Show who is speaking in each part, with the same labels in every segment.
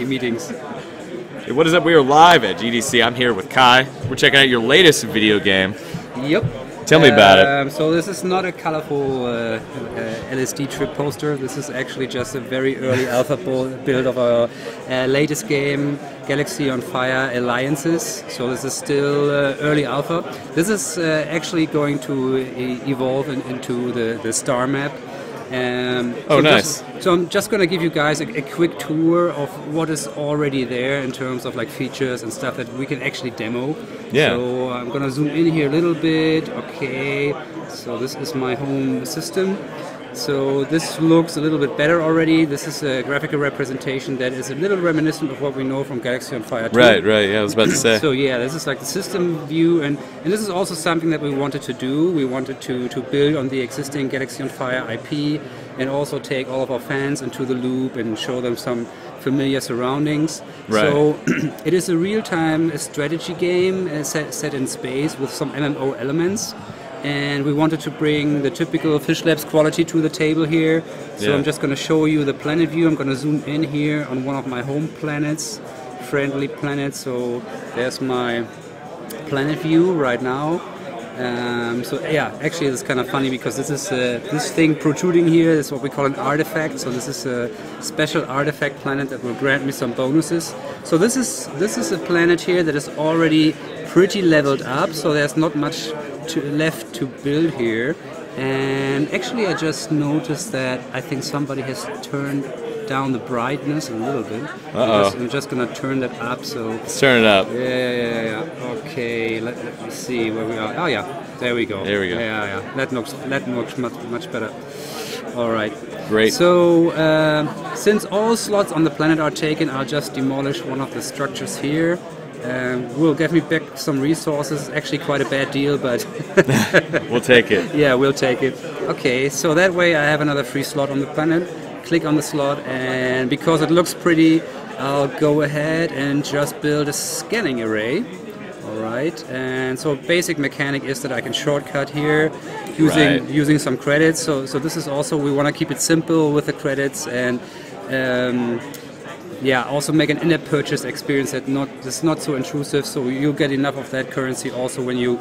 Speaker 1: meetings.
Speaker 2: Hey, what is up? We are live at GDC. I'm here with Kai. We're checking out your latest video game.
Speaker 1: Yep.
Speaker 2: Tell me about it.
Speaker 1: So this is not a colorful LSD trip poster. This is actually just a very early alpha build of our latest game, Galaxy on Fire Alliances. So this is still early alpha. This is actually going to evolve into the star map.
Speaker 2: Oh, nice.
Speaker 1: So I'm just going to give you guys a quick tour of what is already there in terms of like features and stuff that we can actually demo.
Speaker 2: Yeah.
Speaker 1: So I'm going to zoom in here a little bit. Okay. So this is my home system. So this looks a little bit better already. This is a graphical representation that is a little reminiscent of what we know from Galaxy on Fire 2.
Speaker 2: Right, yeah, I was about to say.
Speaker 1: So yeah, this is like the system view, and this is also something that we wanted to do. We wanted to build on the existing Galaxy on Fire IP and also take all of our fans into the loop and show them some familiar surroundings.
Speaker 2: Right.
Speaker 1: So it is a real-time strategy game set in space with some MMO elements. And we wanted to bring the typical Fish Labs quality to the table here. So I'm just going to show you the planet view. I'm going to zoom in here on one of my home planets, friendly planet. So there's my planet view right now. So yeah, actually it's kind of funny because this is this thing protruding here is what we call an artifact. So this is a special artifact planet that will grant me some bonuses. So this is a planet here that is already pretty leveled up. So there's not much left to build here. And actually I just noticed that I think somebody has turned down the brightness a little bit. I'm just gonna turn that up. So
Speaker 2: let's turn it up.
Speaker 1: Yeah. Okay, let me see where we are. Oh yeah, there we go.
Speaker 2: There we go.
Speaker 1: Yeah. That looks much better. All right.
Speaker 2: Great.
Speaker 1: So since all slots on the planet are taken, I'll just demolish one of the structures here. Will get me back some resources. Actually, quite a bad deal, but
Speaker 2: we'll take it.
Speaker 1: Yeah, we'll take it. Okay, so that way I have another free slot on the planet. Click on the slot, and because it looks pretty, I'll go ahead and just build a scanning array. All right, and so basic mechanic is that I can shortcut here using some credits. So this is also, we want to keep it simple with the credits, and also make an in-app purchase experience that's not so intrusive. So you'll get enough of that currency also when you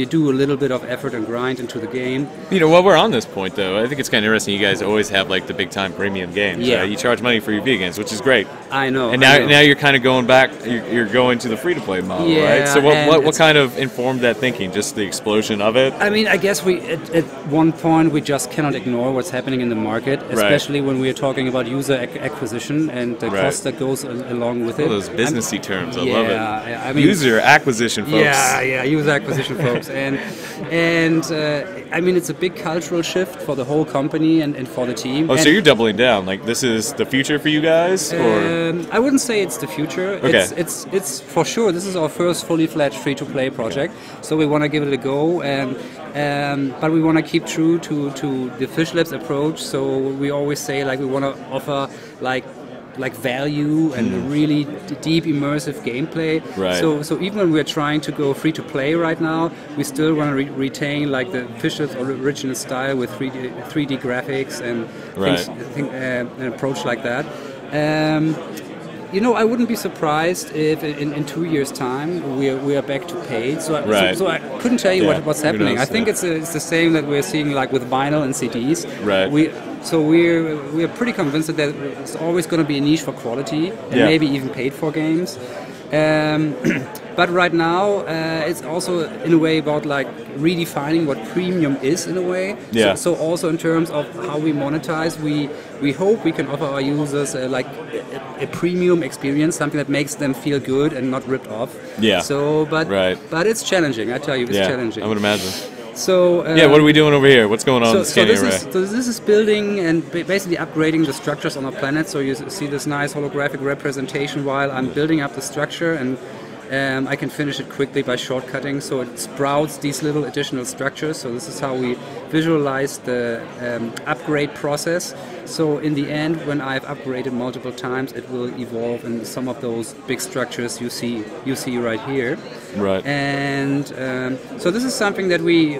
Speaker 1: do a little bit of effort and grind into the game.
Speaker 2: You know, while we're on this point though, I think it's kind of interesting. You guys always have like the big time premium games.
Speaker 1: Yeah.
Speaker 2: You charge money for your video games, which is great.
Speaker 1: I know.
Speaker 2: And now you're kind of going back. You're going to the free to play model, right? So what kind of informed that thinking? Just the explosion of it?
Speaker 1: I mean, I guess we at one point we just cannot ignore what's happening in the market, especially when we are talking about user acquisition and the cost that goes along with it.
Speaker 2: Those businessy terms, I love it.
Speaker 1: I mean,
Speaker 2: user acquisition, folks.
Speaker 1: Yeah, user acquisition, folks. And I mean, it's a big cultural shift for the whole company and for the team.
Speaker 2: Oh, so you're doubling down. Like, this is the future for you guys? Or?
Speaker 1: I wouldn't say it's the future.
Speaker 2: Okay.
Speaker 1: It's for sure. This is our first fully fledged free-to-play project. So we want to give it a go, but we want to keep true to the Fish Labs approach. So we always say like we want to offer like value and really deep immersive gameplay.
Speaker 2: Right.
Speaker 1: So even when we're trying to go free to play right now, we still want to retain like the Fish Labs original style with 3D graphics and an approach like that. You know, I wouldn't be surprised if in 2 years' time we are back to paid. So I couldn't tell you what's happening. I think it's the same that we're seeing like with vinyl and CDs.
Speaker 2: Right.
Speaker 1: We're pretty convinced that there's always going to be a niche for quality and maybe even paid for games. But right now, it's also in a way about like redefining what premium is in a way.
Speaker 2: Yeah.
Speaker 1: So also in terms of how we monetize, we hope we can offer our users like a premium experience, something that makes them feel good and not ripped off.
Speaker 2: Yeah.
Speaker 1: So, but it's challenging. I tell you, it's challenging.
Speaker 2: I would imagine.
Speaker 1: So
Speaker 2: what are we doing over here? What's going on in the scanning array?
Speaker 1: This is building and basically upgrading the structures on our planet. So you see this nice holographic representation while I'm building up the structure, and I can finish it quickly by shortcutting. So it sprouts these little additional structures. So this is how we visualize the upgrade process. So in the end, when I've upgraded multiple times, it will evolve in some of those big structures you see right here.
Speaker 2: Right.
Speaker 1: And so this is something that we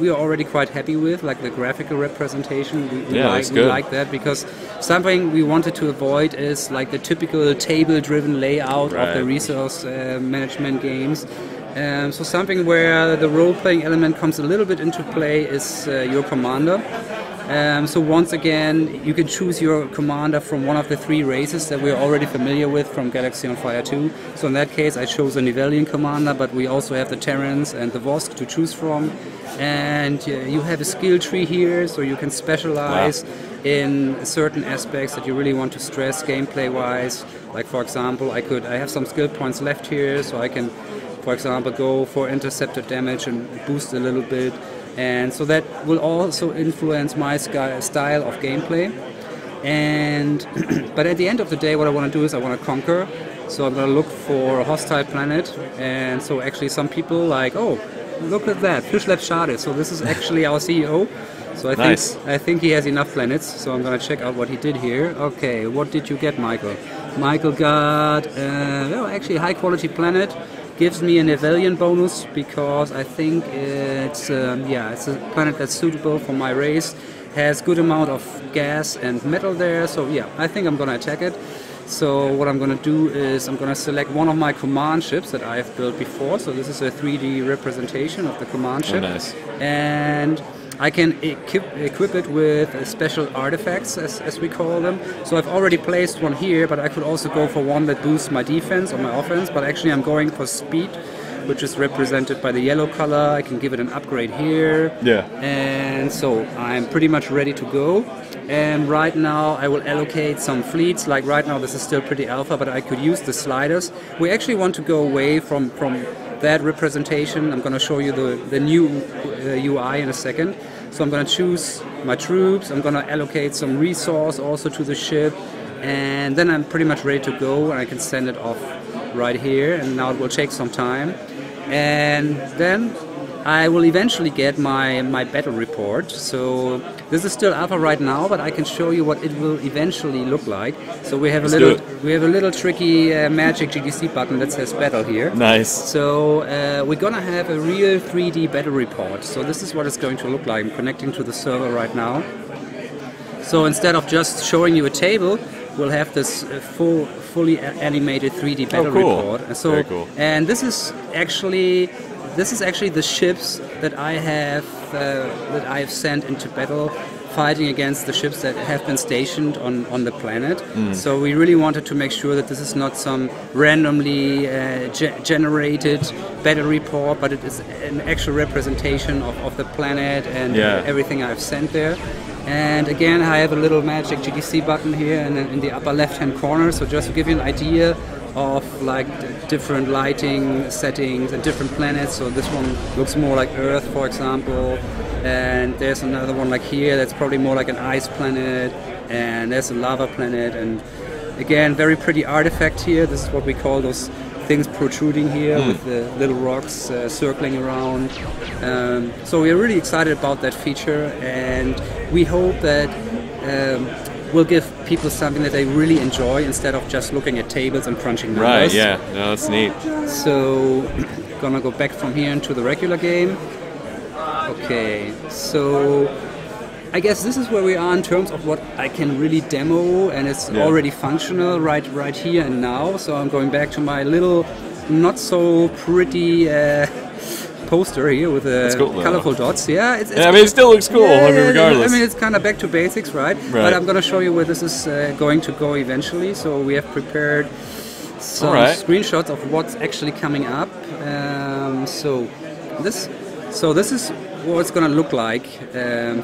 Speaker 1: are already quite happy with, like the graphical representation. We like that, because something we wanted to avoid is like the typical table-driven layout of the resource management games. So something where the role-playing element comes a little bit into play is your commander. So once again, you can choose your commander from one of the 3 races that we're already familiar with from Galaxy on Fire 2. So in that case, I chose a Nivelian commander, but we also have the Terrans and the Vosk to choose from. And you have a skill tree here, so you can specialize in certain aspects that you really want to stress gameplay-wise. Like, for example, I have some skill points left here, so I can, for example, go for interceptor damage and boost a little bit. And so that will also influence my style of gameplay. And but at the end of the day, what I want to do is I want to conquer. So I'm going to look for a hostile planet. And so actually some people like, oh, look at that, Fishlab Shardis. So this is actually our CEO. So I think he has enough planets. So I'm going to check out what he did here. Okay, what did you get, Michael? Michael got actually a high quality planet. Gives me an Nivelian bonus because I think it's a planet that's suitable for my race. Has good amount of gas and metal there, so yeah, I think I'm gonna attack it. So what I'm gonna do is I'm gonna select one of my command ships that I've built before. So this is a 3D representation of the command ship.
Speaker 2: Nice.
Speaker 1: And I can equip it with special artifacts, as we call them. So I've already placed one here, but I could also go for one that boosts my defense or my offense. But actually I'm going for speed, which is represented by the yellow color. I can give it an upgrade here.
Speaker 2: Yeah.
Speaker 1: And so I'm pretty much ready to go. And right now I will allocate some fleets. Like right now this is still pretty alpha, but I could use the sliders. We actually want to go away from that representation. I'm going to show you the new UI in a second. So I'm going to choose my troops, I'm going to allocate some resource also to the ship, and then I'm pretty much ready to go, and I can send it off right here. And now it will take some time, and then I will eventually get my battle report. So this is still alpha right now, but I can show you what it will eventually look like. So we have a little tricky magic GDC button that says battle here.
Speaker 2: Nice.
Speaker 1: So we're gonna have a real 3D battle report. So this is what it's going to look like. I'm connecting to the server right now. So instead of just showing you a table, we'll have this fully animated 3D battle report. And so,
Speaker 2: very cool.
Speaker 1: And this is actually the ships that I have sent into battle, fighting against the ships that have been stationed on the planet. So we really wanted to make sure that this is not some randomly generated battle report, but it is an actual representation of the planet and everything I've sent there. And again, I have a little magic GDC button here in the upper left-hand corner. So just to give you an idea of like different lighting settings and different planets. So this one looks more like Earth, for example, and there's another one like here that's probably more like an ice planet, and there's a lava planet, and again, very pretty artifact here. This is what we call those things protruding here with the little rocks circling around. So we're really excited about that feature, and we hope that will give people something that they really enjoy instead of just looking at tables and crunching numbers.
Speaker 2: Right, yeah, no, that's neat.
Speaker 1: So, gonna go back from here into the regular game. Okay, so I guess this is where we are in terms of what I can really demo, and it's already functional right here and now. So I'm going back to my little not so pretty poster here with colorful dots. Yeah,
Speaker 2: I mean, it still looks cool. Regardless.
Speaker 1: I mean, it's kind of back to basics, right? But I'm going to show you where this is going to go eventually. So we have prepared some screenshots of what's actually coming up. So this is what it's going to look like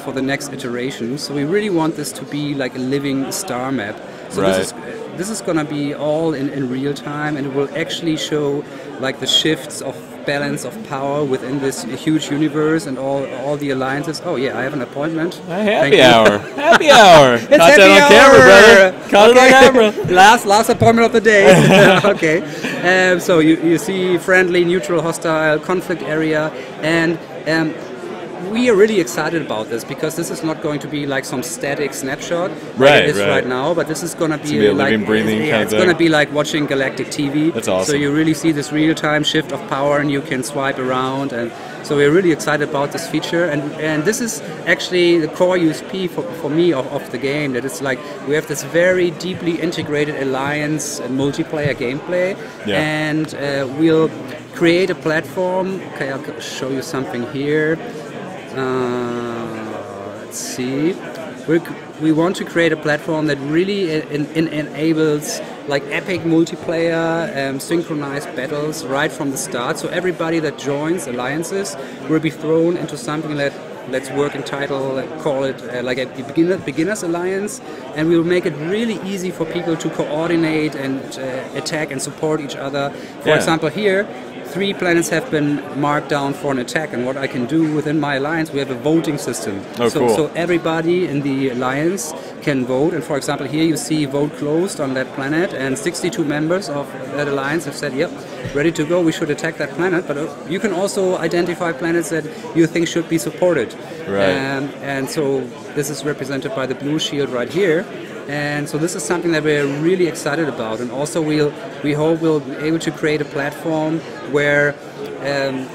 Speaker 1: for the next iteration. So we really want this to be like a living star map. So this is going to be all in real time, and it will actually show like the shifts of balance of power within this huge universe and all the alliances. Oh yeah, I have an appointment.
Speaker 2: Happy hour. Happy hour.
Speaker 1: It's happy
Speaker 2: on
Speaker 1: hour.
Speaker 2: Camera, brother. Caught it on camera.
Speaker 1: Last appointment of the day. Okay. So you see friendly, neutral, hostile, conflict area, and we are really excited about this because this is not going to be like some static snapshot
Speaker 2: like
Speaker 1: it is right now, but this is going to be
Speaker 2: like living, breathing kind of
Speaker 1: it's going to be like watching galactic TV.
Speaker 2: That's awesome.
Speaker 1: So you really see this real-time shift of power, and you can swipe around, and so we're really excited about this feature. And this is actually the core USP for me of the game. That it's like we have this very deeply integrated alliance and multiplayer gameplay, and we'll create a platform. Okay, I'll show you something here. Let's see. We want to create a platform that really enables like epic multiplayer, synchronized battles right from the start. So everybody that joins alliances will be thrown into something that let's work in title, call it like a beginner's alliance, and we will make it really easy for people to coordinate and attack and support each other. For example, here 3 planets have been marked down for an attack, and what I can do within my alliance, we have a voting system. So everybody in the alliance can vote, and for example here you see vote closed on that planet, and 62 members of that alliance have said, yep, ready to go, we should attack that planet. But you can also identify planets that you think should be supported. And so this is represented by the blue shield right here. And so this is something that we're really excited about, and also we hope we'll be able to create a platform where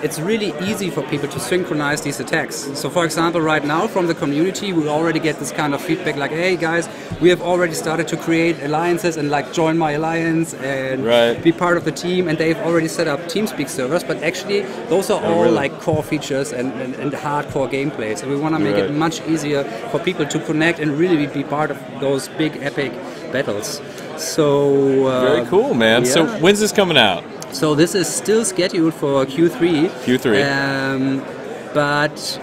Speaker 1: it's really easy for people to synchronize these attacks. So for example, right now from the community we already get this kind of feedback like, hey guys, we have already started to create alliances and like join my alliance and be part of the team, and they've already set up TeamSpeak servers, but actually those are all like core features and hardcore gameplay. So we want to make it much easier for people to connect and really be part of those big epic battles. So
Speaker 2: very cool, man. So when's this coming out?
Speaker 1: So this is still scheduled for Q3. But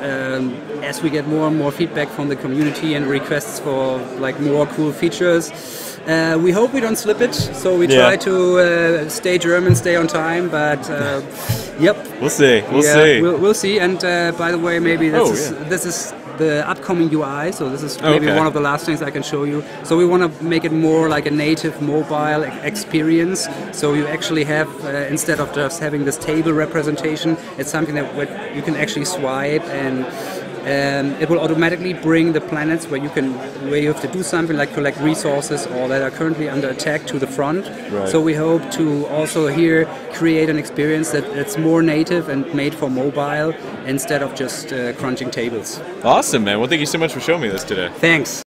Speaker 1: as we get more and more feedback from the community and requests for like more cool features, we hope we don't slip it. So we try to stay German, stay on time. But
Speaker 2: we'll see.
Speaker 1: We'll see. And by the way, maybe this is the upcoming UI, so this is maybe one of the last things I can show you. So we want to make it more like a native mobile experience, so you actually have, instead of just having this table representation, it's something that you can actually swipe, and it will automatically bring the planets where you have to do something like collect resources or that are currently under attack to the front. So we hope to also here create an experience that's more native and made for mobile instead of just crunching tables.
Speaker 2: Awesome, man. Well, thank you so much for showing me this today.
Speaker 1: Thanks.